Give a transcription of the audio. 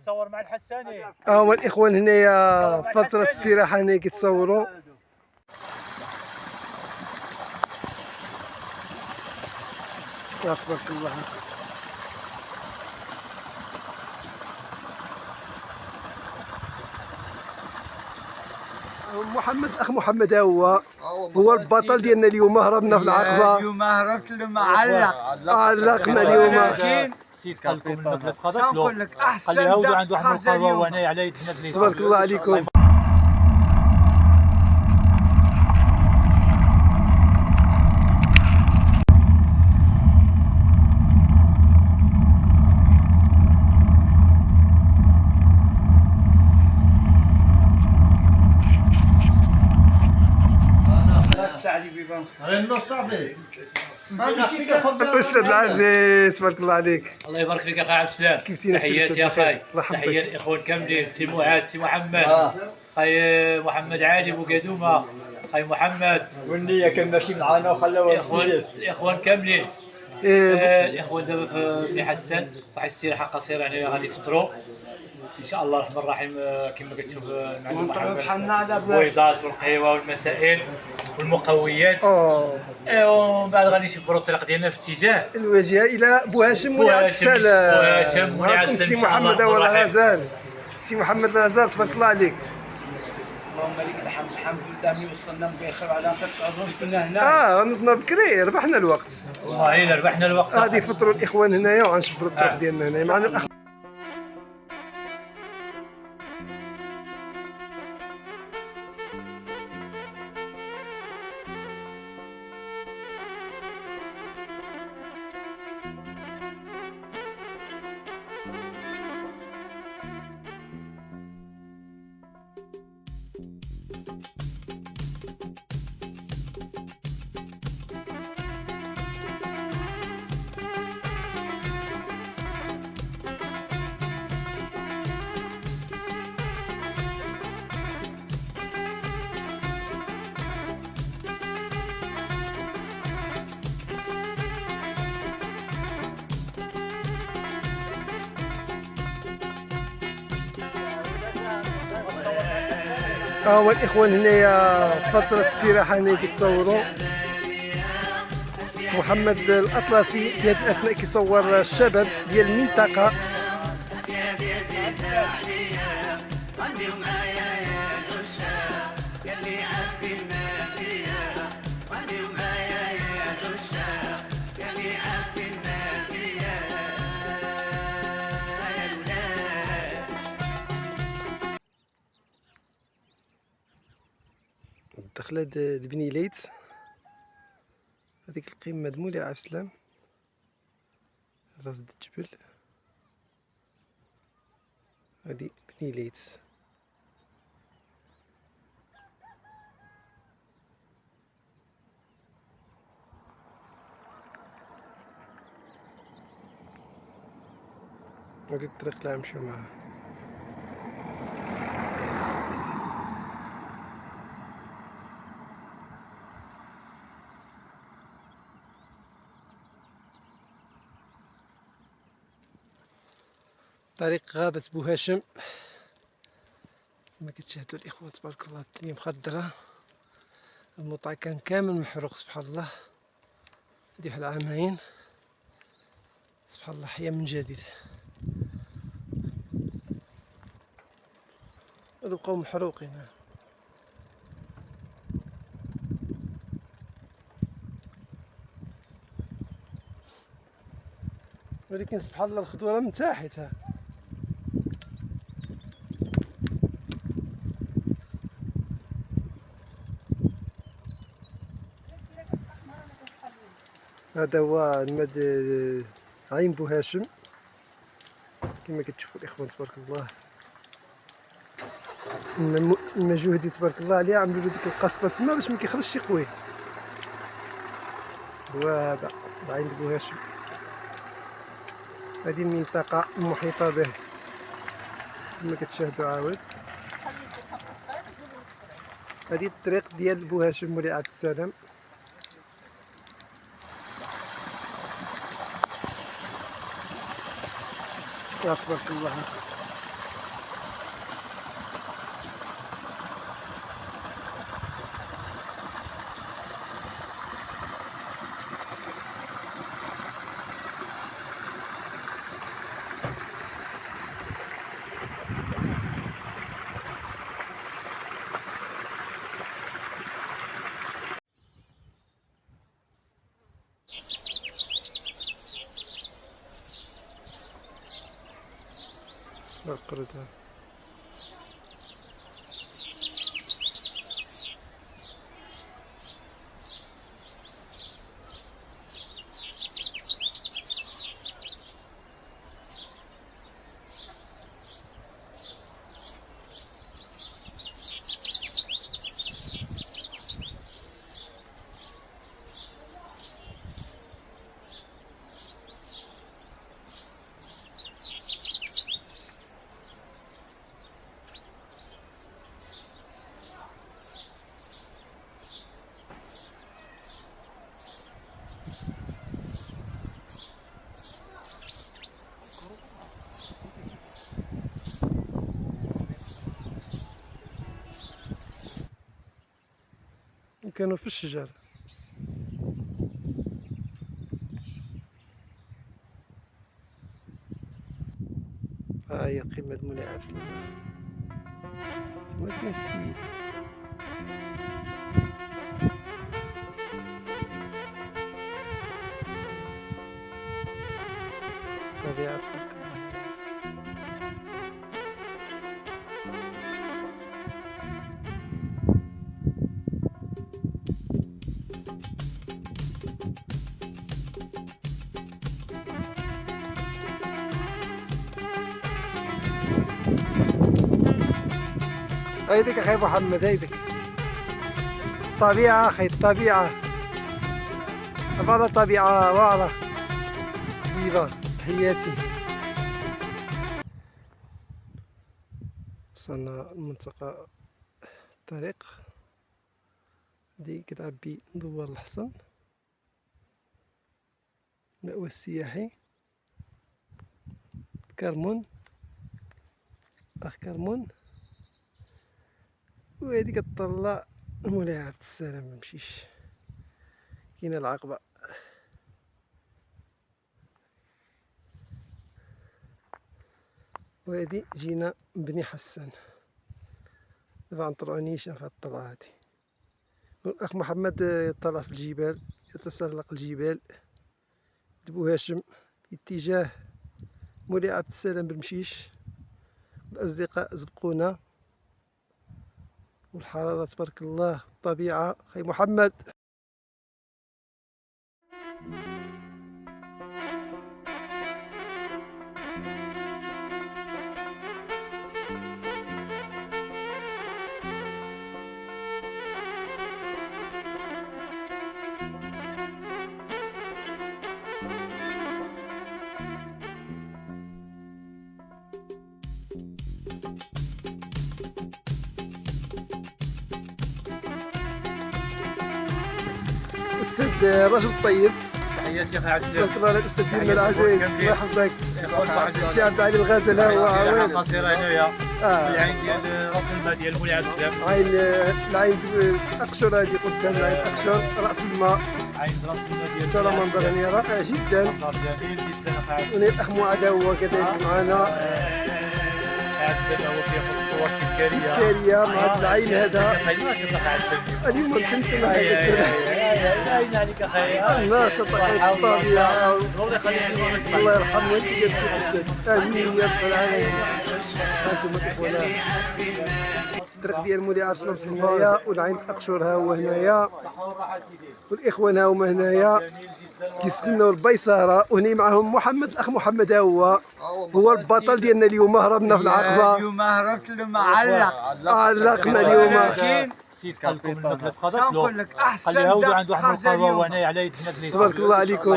تصور مع الحساني. هما الاخوان هنايا فتره الاستراحه هنا كيتصوروا. تبارك الله. محمد اخ محمد هو البطل ديالنا اليوم. هربنا في العقبه اليوم هربت لما علقنا اليوم. سيد قال لكم المجلس خرج نقول لك احسن قال لي هاودو عنده واحد القهوه وهنايا على يدنا. تبارك الله عليكم. الاستاذ العزيز تبارك الله عليك. الله يبارك فيك اخي عبد السلام. تحياتي يا اخي. تحيه الاخوان كاملين. سي معاد، سي محمد، اخي محمد علي بوقادومه، اخي محمد والنية كان ماشي معانا وخلاوها الاخوان كاملين. الاخوان دابا في بني حسان واحد الاستراحه قصيره هنا غادي يفطروا ان شاء الله الرحمن الرحيم. كما كتشوف المعلم محمد البويضات والقهوه والمسائل والمقويات. ومن بعد غادي نشبروا الطريق ديالنا في اتجاه الواجهه الى بوهاشم ولي عبد السلام. معكم سي محمد الغزال. سي محمد الغزال تبارك الله عليك. اللهم لك الحمد. الحمد لله ملي وصلنا بخير على خير. كنا هنا نضنا بكري ربحنا الوقت. والله الا ربحنا الوقت. غادي يفطروا الاخوان هنايا وغنشبروا الطريق ديالنا هنايا معنا. هو الاخوان هنايا فتره الاستراحه هنا كيتصوروا. محمد الاطلسي في هذا الاثناء كيصور الشباب ديال المنطقه. الدخله د بني ليت هذيك القمه د مولاي عبد السلام راس الجبل. هذه بني ليت. هذه الطريق اللي غنمشيو معاها. طريق غابة بوهاشم كما كتشاهدوا الاخوان تبارك الله. الدنيا مخضرة. الموطع كان كامل محروق سبحان الله. هادي واحد عامين سبحان الله حيا من جديد. هادو بقاو محروقين. ولكن سبحان الله الخضوره من تحت. هذا هو المد عين بوهاشم كما كتشوفوا الاخوان تبارك الله. المجهودي تبارك الله عليه عملوا له ديك القصبه تما باش ما كيخرجش يقوي. وهذا عين بوهاشم. هذه المنطقه المحيطه به كما كتشاهدوا. عاود هذه الطريق ديال بوهاشم مولاي عبد السلام. تبارك الله. تفرد هذا. كانوا في الشجر. ها هي قمة مولاي عبد السلام. تما كاين السيد. طبيعة تبارك الله. هيديك اخي محمد، هيديك طبيعة اخي، الطبيعة عبارة طبيعة واعرة طيبة. تحياتي. وصلنا لمنطقة الطريق دي كتعبي دوار الحصن، المأوى السياحي كرمون، اخ كرمون. وهادي كتطلع مولاي عبد السلام ممشيش، كاينه العقبة. وهادي جينا بني حسان، دابا غنطلعو نيشان في هاد الطلعة هادي. الأخ محمد يطلع في الجبال، يتسلق الجبال بو هاشم اتجاه مولاي عبد السلام بالمشيش. الأصدقاء سبقونا، والحرارة تبارك الله، الطبيعة. أخي محمد أستاذ رجل طيب. تحياتي اخي عبد السلام. تبارك الله عليك أستاذ ديالنا العزيز، الله يحفظك. السي عبد العلي الغزال ها هو عوان. قصيره هنايا العين ديال راس الماء ديال مولاي عبد السلام. عين العين أقشر هادي قدام، العين أقشر رأس الماء. عين راس الماء ديال ترى منظر يعني رائع جدا. جميل جدا اخي عبد ونيل الأخ معاذ هو كذلك معنا. السلام. هو كياخذ صور تذكاريه تذكارية مع هاد العين هذا. ناشط اخي عبد السلام. اليوم تنتمي هذا باين عليك اخي. الناشط أخي الطبيعة. الله يخليك. الله يرحم والديك الأستاذ. آمين يا رب العالمين. هانتوما الإخوان، الطريق ديال مولاي عبد السلام هنايا، والعين أقشر ها هو هنايا، والإخوان ها هما هنايا كيستناو البيصارة. وهني معهم محمد، الأخ محمد ها هو البطل ديالنا اليوم. هربنا في العقبة اليوم هربت لهم علقنا اليوم. سيد قال لكم الماكله شنو نقول لك، احسن خليها عنده واحد خرجة القهوه اليوم. وهنايا على يدنا. تبارك الله عليكم.